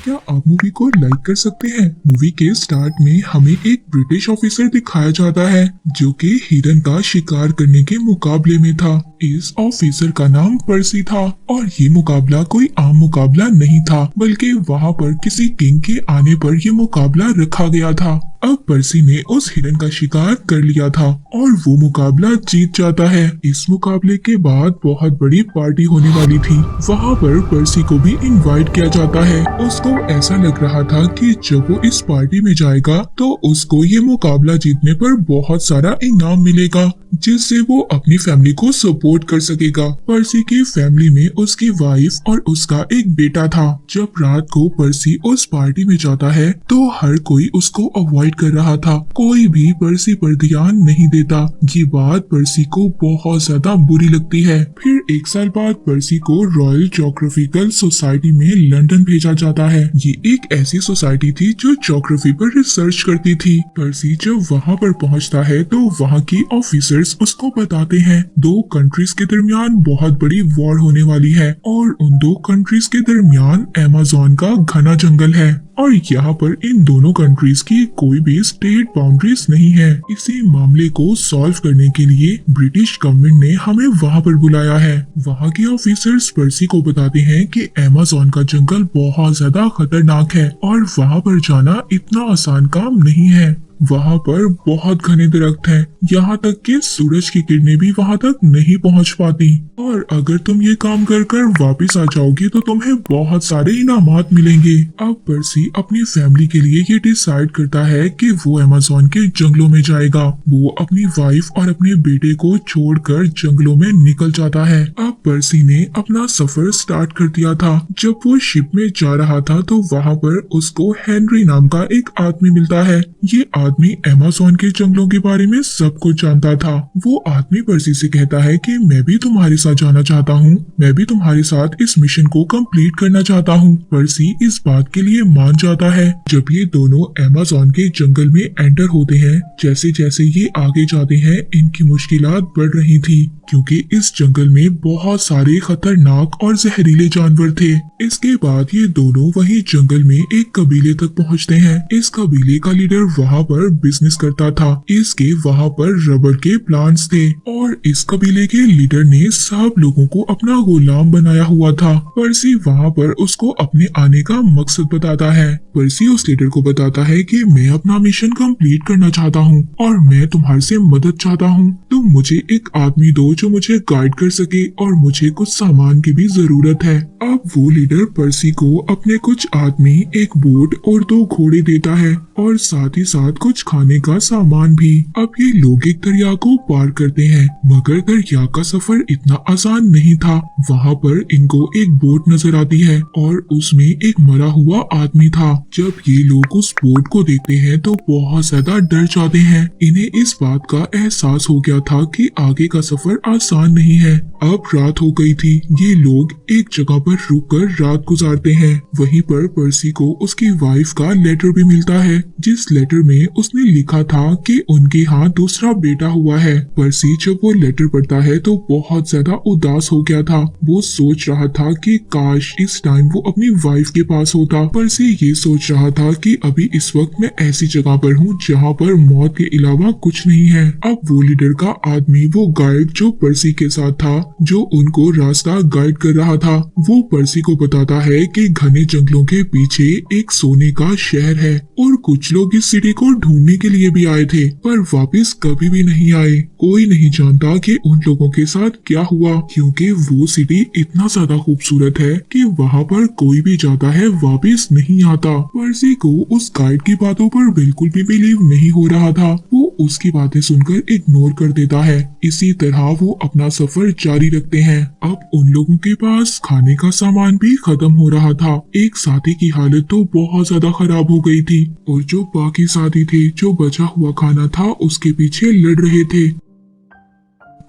क्या आप मूवी को लाइक कर सकते हैं? मूवी के स्टार्ट में हमें एक ब्रिटिश ऑफिसर दिखाया जाता है जो कि हिरन का शिकार करने के मुकाबले में था। इस ऑफिसर का नाम पर्सी था और ये मुकाबला कोई आम मुकाबला नहीं था, बल्कि वहाँ पर किसी किंग के आने पर यह मुकाबला रखा गया था। अब पर्सी ने उस हिरन का शिकार कर लिया था और वो मुकाबला जीत जाता है। इस मुकाबले के बाद बहुत बड़ी पार्टी होने वाली थी। वहाँ पर पर्सी को भी इनवाइट किया जाता है। उसको ऐसा लग रहा था कि जब वो इस पार्टी में जाएगा तो उसको ये मुकाबला जीतने पर बहुत सारा इनाम मिलेगा, जिससे वो अपनी फैमिली को सपोर्ट कर सकेगा। पर्सी की फैमिली में उसकी वाइफ और उसका एक बेटा था। जब रात को पर्सी उस पार्टी में जाता है तो हर कोई उसको अवॉइड कर रहा था। कोई भी पर्सी पर ध्यान नहीं देता। ये बात पर्सी को बहुत ज्यादा बुरी लगती है। फिर एक साल बाद पर्सी को रॉयल ज्योग्राफिकल सोसाइटी में लंदन भेजा जाता है। ये एक ऐसी सोसाइटी थी जो ज्योग्राफी पर रिसर्च करती थी। पर्सी जब वहाँ पर पहुँचता है तो वहाँ की ऑफिसर्स उसको बताते हैं 2 कंट्रीज के दरमियान बहुत बड़ी वॉर होने वाली है और उन 2 कंट्रीज के दरमियान अमेज़न का घना जंगल है और यहाँ पर इन दोनों कंट्रीज की कोई भी स्टेट बाउंड्रीज नहीं है। इसी मामले को सॉल्व करने के लिए ब्रिटिश गवर्नमेंट ने हमें वहाँ पर बुलाया है। वहाँ के ऑफिसर्स पर्सी को बताते हैं कि अमेज़न का जंगल बहुत ज्यादा खतरनाक है और वहाँ पर जाना इतना आसान काम नहीं है। वहाँ पर बहुत घने दरख्त हैं, यहाँ तक कि सूरज की किरणें भी वहाँ तक नहीं पहुँच पाती और अगर तुम ये काम कर कर वापिस आ जाओगे तो तुम्हें बहुत सारे इनामात मिलेंगे। अब पर्सी अपनी फैमिली के लिए ये डिसाइड करता है कि वो अमेज़न के जंगलों में जाएगा। वो अपनी वाइफ और अपने बेटे को छोड़कर जंगलों में निकल जाता है। अब पर्सी ने अपना सफर स्टार्ट कर दिया था। जब वो शिप में जा रहा था तो वहाँ पर उसको हेनरी नाम का एक आदमी मिलता है। ये आदमी अमेज़न के जंगलों के बारे में सब कुछ जानता था। वो आदमी पर्सी से कहता है कि मैं भी तुम्हारे साथ जाना चाहता हूँ, मैं भी तुम्हारे साथ इस मिशन को कंप्लीट करना चाहता हूँ। पर्सी इस बात के लिए मान जाता है। जब ये दोनों अमेज़न के जंगल में एंटर होते हैं, जैसे जैसे ये आगे जाते हैं इनकी मुश्किलात बढ़ रही थी क्योंकि इस जंगल में बहुत सारे खतरनाक और जहरीले जानवर थे। इसके बाद ये दोनों वही जंगल में एक कबीले तक पहुँचते हैं। इस कबीले का लीडर वहाँ पर बिजनेस करता था। इसके वहाँ पर रबर के प्लांट्स थे और इस कबीले के लीडर ने सब लोगों को अपना गुलाम बनाया हुआ था। पर्सी वहाँ पर उसको अपने आने का मकसद बताता है। पर्सी उस लीडर को बताता है कि मैं अपना मिशन कंप्लीट करना चाहता हूँ और मैं तुम्हारे से मदद चाहता हूँ। तुम मुझे एक आदमी दो जो मुझे गाइड कर सके और मुझे कुछ सामान की भी जरूरत है। अब वो लीडर पर्सी को अपने कुछ आदमी, एक बोट और 2 घोड़े देता है और साथ ही साथ कुछ खाने का सामान भी। अब ये लोग एक दरिया को पार करते हैं, मगर दरिया का सफर इतना आसान नहीं था। वहाँ पर इनको एक बोट नजर आती है और उसमें एक मरा हुआ आदमी था। जब ये लोग उस बोट को देखते हैं तो बहुत ज्यादा डर जाते हैं। इन्हें इस बात का एहसास हो गया था कि आगे का सफर आसान नहीं है। अब रात हो गई थी। ये लोग एक जगह पर रुककर रात गुजारते हैं। वहीं पर पर्सी को उसकी वाइफ का लेटर भी मिलता है, जिस लेटर में उसने लिखा था कि उनके यहाँ दूसरा बेटा हुआ है। पर्सी जब वो लेटर पढ़ता है तो बहुत ज्यादा उदास हो गया था। वो सोच रहा था कि काश इस टाइम वो अपनी वाइफ के पास होता। पर्सी ये सोच रहा था कि अभी इस वक्त मैं ऐसी जगह पर हूँ जहाँ पर मौत के अलावा कुछ नहीं है। अब वो लीडर का आदमी, वो गाइड जो पर्सी के साथ था, जो उनको रास्ता गाइड कर रहा था, वो पर्सी को बताता है कि घने जंगलों के पीछे एक सोने का शहर है और कुछ लोग इस सिटी को ढूंढने के लिए भी आए थे पर वापस कभी भी नहीं आए। कोई नहीं जानता कि उन लोगों के साथ क्या हुआ क्योंकि वो सिटी इतना ज्यादा खूबसूरत है कि वहाँ पर कोई भी जाता है वापस नहीं आता। पर्सी को उस गाइड की बातों पर बिल्कुल भी बिलीव नहीं हो रहा था। वो उसकी बातें सुनकर इग्नोर कर देता है। इसी तरह वो अपना सफर जारी रखते हैं। अब उन लोगों के पास खाने का सामान भी खत्म हो रहा था। एक साथी की हालत तो बहुत ज्यादा खराब हो गई थी और जो बाकी साथी थे जो बचा हुआ खाना था उसके पीछे लड़ रहे थे।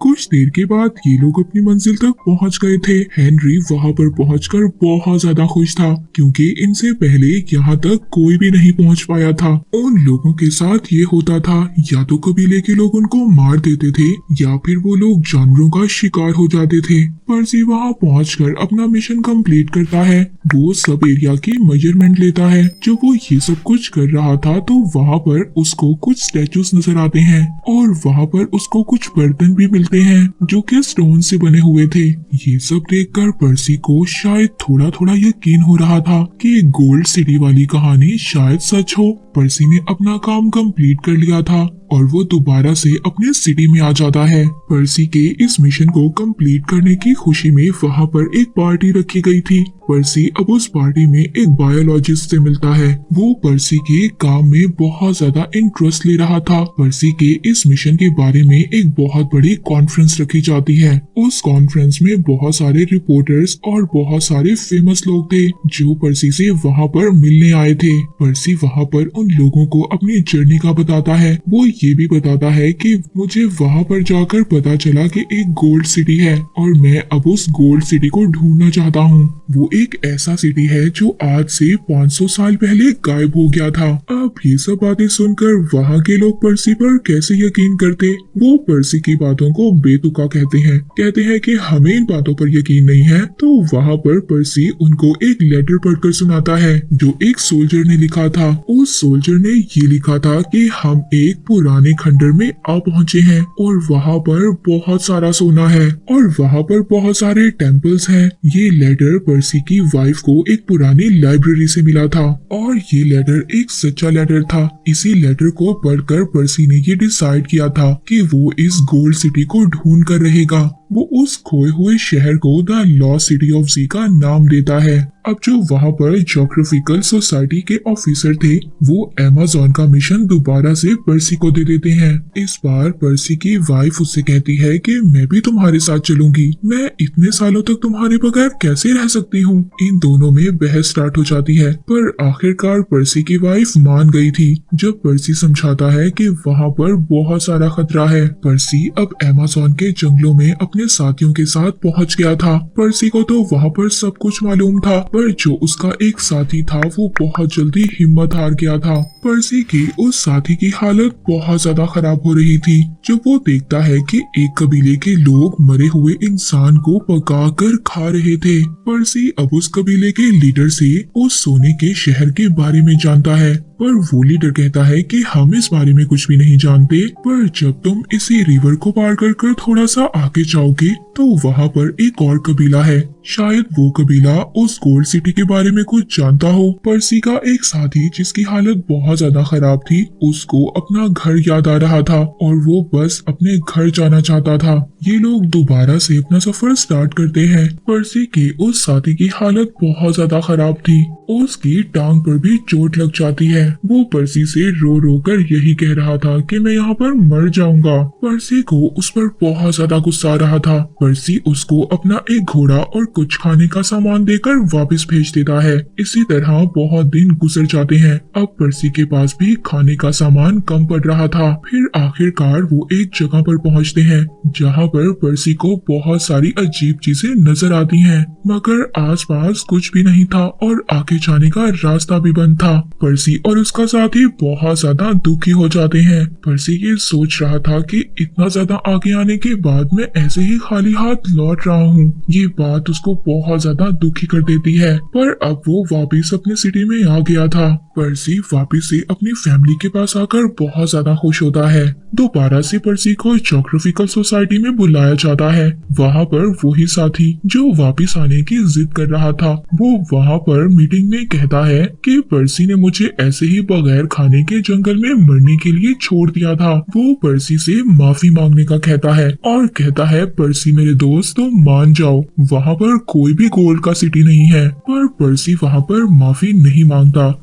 कुछ देर के बाद ये लोग अपनी मंजिल तक पहुंच गए थे। हेनरी वहां पर पहुंचकर बहुत ज्यादा खुश था क्योंकि इनसे पहले यहाँ तक कोई भी नहीं पहुंच पाया था। उन लोगों के साथ ये होता था, या तो कबीले के लोग उनको मार देते थे या फिर वो लोग जानवरों का शिकार हो जाते थे। पर्सी वहां पहुंचकर अपना मिशन कंप्लीट करता है। वो सब एरिया की मेजरमेंट लेता है। जब वो ये सब कुछ कर रहा था तो वहाँ पर उसको कुछ स्टैचूज नजर आते हैं और वहाँ पर उसको कुछ बर्तन भी मिलते हैं जो कि स्टोन से बने हुए थे। ये सब देखकर पर्सी को शायद थोड़ा थोड़ा यकीन हो रहा था कि गोल्ड सिटी वाली कहानी शायद सच हो। पर्सी ने अपना काम कंप्लीट कर लिया था और वो दोबारा से अपने सिटी में आ जाता है। पर्सी के इस मिशन को कंप्लीट करने की खुशी में वहाँ पर एक पार्टी रखी गई थी। पर्सी अब उस पार्टी में एक बायोलॉजिस्ट से मिलता है। वो पर्सी के काम में बहुत ज्यादा इंटरेस्ट ले रहा था। पर्सी के इस मिशन के बारे में एक बहुत बड़ी कॉन्फ्रेंस रखी जाती है। उस कॉन्फ्रेंस में बहुत सारे रिपोर्टर्स और बहुत सारे फेमस लोग थे जो पर्सी से वहाँ पर मिलने आए थे। पर्सी वहाँ पर उन लोगों को अपनी जर्नी का बताता है। वो ये भी बताता है कि मुझे वहाँ पर जाकर पता चला कि एक गोल्ड सिटी है और मैं अब उस गोल्ड सिटी को ढूंढना चाहता हूँ। वो एक ऐसा सिटी है जो आज से 500 साल पहले गायब हो गया था। अब ये सब बातें सुनकर वहाँ के लोग पर्सी पर कैसे यकीन करते। वो पर्सी की बातों को बेतुका कहते हैं कि हमें इन बातों पर यकीन नहीं है। तो वहाँ पर पर्सी उनको एक लेटर पढ़कर सुनाता है जो एक सोल्जर ने लिखा था। उस सोल्जर ने ये लिखा था कि हम एक पुराने खंडर में आ पहुंचे हैं और वहाँ पर बहुत सारा सोना है और वहाँ पर बहुत सारे टेम्पल्स हैं। ये लेटर पर्सी की वाइफ को एक पुरानी लाइब्रेरी से मिला था और ये लेटर एक सच्चा लेटर था। इसी लेटर को पढ़कर पर्सी ने ये डिसाइड किया था कि वो इस गोल्ड सिटी को ढूंढ कर रहेगा। वो उस खोए हुए शहर को द लॉस्ट सिटी ऑफ जी का नाम देता है। अब जो वहाँ पर ज्योग्राफिकल सोसाइटी के ऑफिसर थे वो अमेज़न का मिशन दोबारा से पर्सी को दे देते हैं। इस बार पर्सी की वाइफ उससे कहती है कि मैं भी तुम्हारे साथ चलूंगी, मैं इतने सालों तक तुम्हारे बगैर कैसे रह सकती हूँ। इन दोनों में बहस स्टार्ट हो जाती है पर आखिरकार पर्सी की वाइफ मान गई थी जब पर्सी समझाता है कि वहाँ पर बहुत सारा खतरा है। पर्सी अब अमेज़न के जंगलों में अपने साथियों के साथ पहुँच गया था। पर्सी को तो वहाँ पर सब कुछ मालूम था पर जो उसका एक साथी था वो बहुत जल्दी हिम्मत हार गया था। पर्सी की उस साथी की हालत बहुत ज्यादा खराब हो रही थी जब वो देखता है कि एक कबीले के लोग मरे हुए इंसान को पकाकर खा रहे थे। पर्सी अब उस कबीले के लीडर से उस सोने के शहर के बारे में जानता है पर वो लीडर कहता है कि हम इस बारे में कुछ भी नहीं जानते, पर जब तुम इसी रिवर को पार कर थोड़ा सा आगे जाओगे तो वहाँ पर एक और कबीला है। शायद वो कबीला उस गोल्ड सिटी के बारे में कुछ जानता हो। पर्सी का एक साथी जिसकी हालत बहुत ज्यादा खराब थी उसको अपना घर याद आ रहा था और वो बस अपने घर जाना चाहता था। ये लोग दोबारा से अपना सफर स्टार्ट करते हैं। पर्सी के उस साथी की हालत बहुत ज्यादा खराब थी, उसकी टांग पर भी चोट लग जाती है। वो पर्सी से रो रो कर यही कह रहा था कि मैं यहाँ पर मर जाऊंगा। पर्सी को उस पर बहुत ज्यादा गुस्सा आ रहा था। पर्सी उसको अपना एक घोड़ा और कुछ खाने का सामान देकर वापस भेज देता है। इसी तरह बहुत दिन गुजर जाते हैं। अब पर्सी के पास भी खाने का सामान कम पड़ रहा था। फिर आखिरकार वो एक जगह पर पहुँचते हैं जहाँ पर पर्सी को बहुत सारी अजीब चीजें नजर आती हैं, मगर आसपास कुछ भी नहीं था और आगे जाने का रास्ता भी बंद था। पर्सी और उसका साथी बहुत ज्यादा दुखी हो जाते हैं। पर्सी ये सोच रहा था कि इतना ज्यादा आगे आने के बाद मैं ऐसे ही खाली हाथ लौट रहा हूँ। ये बात उसको बहुत ज्यादा दुखी कर देती है, पर अब वो वापस अपने सिटी में आ गया था। पर्सी वापस से अपनी फैमिली के पास आकर बहुत ज्यादा खुश होता है। दोबारा से पर्सी को ज्योग्राफिकल सोसाइटी में बुलाया जाता है। वहाँ पर वही साथी जो वापस आने की जिद कर रहा था वो वहाँ पर मीटिंग में कहता है कि पर्सी ने मुझे ऐसे ही बगैर खाने के जंगल में मरने के लिए छोड़ दिया था। वो पर्सी से माफी मांगने का कहता है और कहता है पर्सी मेरे दोस्त तुम मान जाओ, वहाँ पर कोई भी गोल्ड का सिटी नहीं है। पर पर्सी वहाँ पर माफी नहीं मांगता।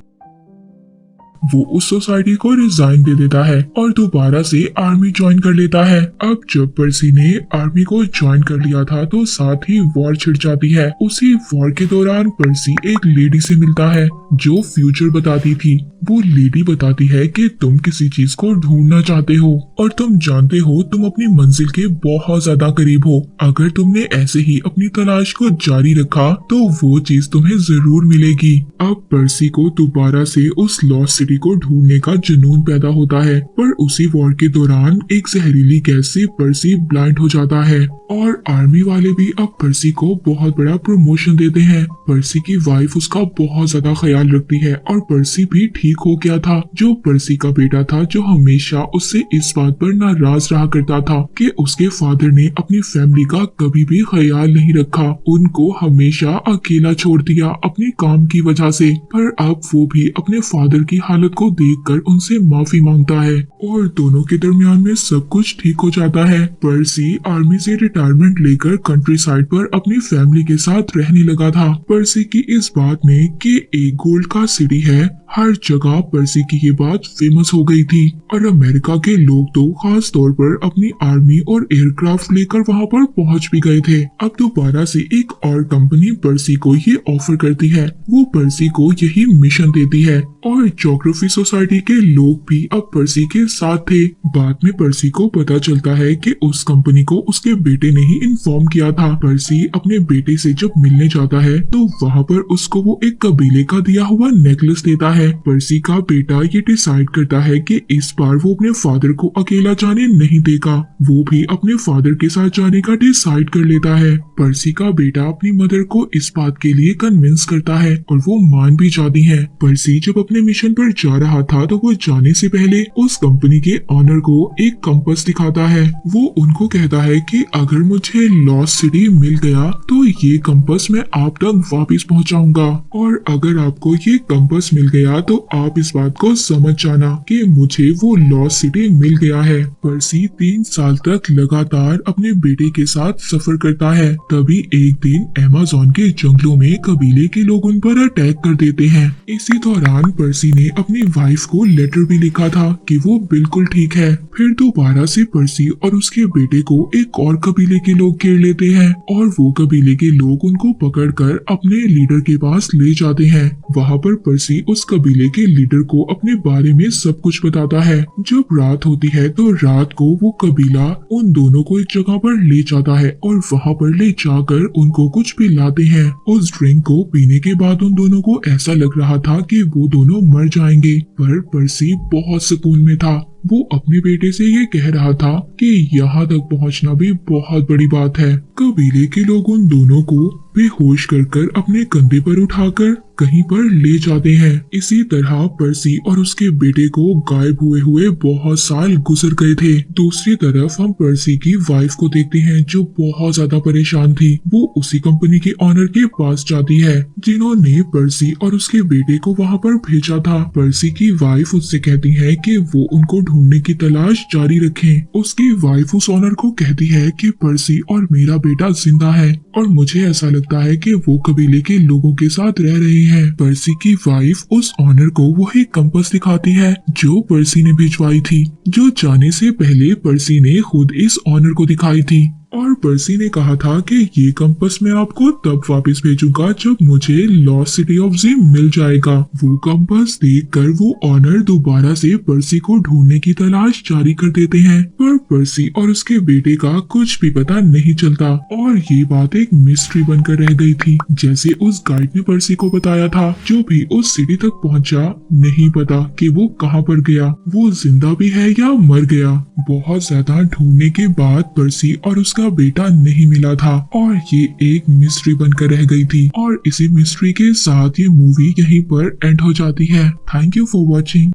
वो उस सोसाइटी को रिजाइन दे देता है और दोबारा से आर्मी ज्वाइन कर लेता है। अब जब पर्सी ने आर्मी को ज्वाइन कर लिया था तो साथ ही वॉर छिड़ जाती है। उसी वॉर के दौरान पर्सी एक लेडी से मिलता है जो फ्यूचर बताती थी। वो लेडी बताती है कि तुम किसी चीज को ढूंढना चाहते हो और तुम जानते हो तुम अपनी मंजिल के बहुत ज्यादा करीब हो। अगर तुमने ऐसे ही अपनी तलाश को जारी रखा तो वो चीज तुम्हें जरूर मिलेगी। अब पर्सी को दोबारा से उस लॉस्ट सिटी को ढूंढने का जुनून पैदा होता है, पर उसी वॉर के दौरान एक जहरीली गैस से पर्सी ब्लाइंड हो जाता है और आर्मी वाले भी अब पर्सी को बहुत बड़ा प्रमोशन देते हैं। पर्सी की वाइफ उसका बहुत ज्यादा ख्याल रखती है और पर्सी भी ठीक हो गया था। जो पर्सी का बेटा था जो हमेशा उससे इस बात पर नाराज रहा करता था कि उसके फादर ने अपनी फैमिली का कभी भी ख्याल नहीं रखा, उनको हमेशा अकेला छोड़ दिया अपने काम की वजह से। पर अब वो भी अपने फादर की हालत को देखकर उनसे माफी मांगता है और दोनों के दरमियान में सब कुछ ठीक हो जाता है। पर्सी आर्मी से रिटायरमेंट लेकर कंट्री साइड पर अपनी फैमिली के साथ रहने लगा था। पर्सी की इस बात ने कि एक गोल्ड का सिटी है, हर जगह पर्सी की ये बात फेमस हो गई थी और अमेरिका के लोग तो खास तौर पर अपनी आर्मी और एयरक्राफ्ट लेकर वहां पर पहुंच भी गए थे। अब दोबारा से एक और कंपनी पर्सी को ये ऑफर करती है। वो पर्सी को यही मिशन देती है और ज्योग्राफी सोसाइटी के लोग भी अब पर्सी के साथ थे। बाद में पर्सी को पता चलता है कि उस कंपनी को उसके बेटे ने ही इन्फॉर्म किया था। पर्सी अपने बेटे से जब मिलने जाता है तो वहाँ पर उसको वो एक कबीले का दिया हुआ नेकलेस देता है। पर्सी का बेटा ये डिसाइड करता है कि इस बार वो अपने फादर को अकेला जाने नहीं देगा, वो भी अपने फादर के साथ जाने का डिसाइड कर लेता है। पर्सी का बेटा अपनी मदर को इस बात के लिए कन्विंस करता है और वो मान भी जाती है। पर्सी जब अपने मिशन पर जा रहा था तो वो जाने से पहले उस कंपनी के ऑनर को एक कंपास दिखाता है। वो उनको कहता है कि अगर मुझे लॉस्ट सिटी मिल गया तो ये कंपास मैं आप तक वापस पहुंचाऊंगा और अगर आपको ये कंपास मिल गया तो आप इस बात को समझ जाना कि मुझे वो लॉस्ट सिटी मिल गया है। पर्सी 3 साल तक लगातार अपने बेटे के साथ सफर करता है। तभी एक दिन अमेज़न के जंगलों में कबीले के लोग उन पर अटैक कर देते हैं। इसी दौरान पर्सी ने अपनी वाइफ को लेटर भी लिखा था कि वो बिल्कुल ठीक है। फिर दोबारा से पर्सी और उसके बेटे को एक और कबीले के लोग घेर लेते हैं और वो कबीले के लोग उनको पकड़कर अपने लीडर के पास ले जाते हैं। वहाँ पर पर्सी उस कबीले के लीडर को अपने बारे में सब कुछ बताता है। जब रात होती है तो रात को वो कबीला उन दोनों को एक जगह पर ले जाता है और वहाँ पर ले जाकर उनको कुछ पिलाते हैं। उस ड्रिंक को पीने के बाद उन दोनों को ऐसा लग रहा था कि वो दोनों मर जाएंगे, पर पर्सी बहुत सुकून में था। वो अपने बेटे से ये कह रहा था कि यहाँ तक पहुँचना भी बहुत बड़ी बात है। कबीले के लोग उन दोनों को बेहोश कर अपने कंधे पर उठाकर कहीं पर ले जाते हैं। इसी तरह पर्सी और उसके बेटे को गायब हुए बहुत साल गुजर गए थे। दूसरी तरफ हम पर्सी की वाइफ को देखते हैं जो बहुत ज्यादा परेशान थी। वो उसी कंपनी के ऑनर के पास जाती है जिन्होंने पर्सी और उसके बेटे को वहाँ पर भेजा था। पर्सी की वाइफ उससे कहती है कि वो उनको ढूंढने की तलाश जारी रखें। उसकी वाइफ उस ऑनर को कहती है कि पर्सी और मेरा बेटा जिंदा है और मुझे ऐसा लगता है कि वो कबीले के लोगों के साथ रह रहे हैं। पर्सी की वाइफ उस ऑनर को वही कंपास दिखाती है जो पर्सी ने भिजवाई थी, जो जाने से पहले पर्सी ने खुद इस ऑनर को दिखाई थी। और पर्सी ने कहा था कि ये कंपास मैं आपको तब वापस भेजूंगा जब मुझे लॉस्ट सिटी ऑफ जिम मिल जाएगा। वो कंपास देखकर वो ऑनर दोबारा से पर्सी को ढूंढने की तलाश जारी कर देते हैं, पर पर्सी और उसके बेटे का कुछ भी पता नहीं चलता और ये बात एक मिस्ट्री बनकर रह गई थी। जैसे उस गाइड ने पर्सी को बताया था, जो भी उस सिटी तक पहुंचा नहीं पता कि वो कहां पर गया, वो जिंदा भी है या मर गया। बहुत ज्यादा ढूंढने के बाद पर्सी और उसका बेटा नहीं मिला था और ये एक मिस्ट्री बनकर रह गई थी और इसी मिस्ट्री के साथ ये मूवी यहीं पर एंड हो जाती है। Thank you for watching.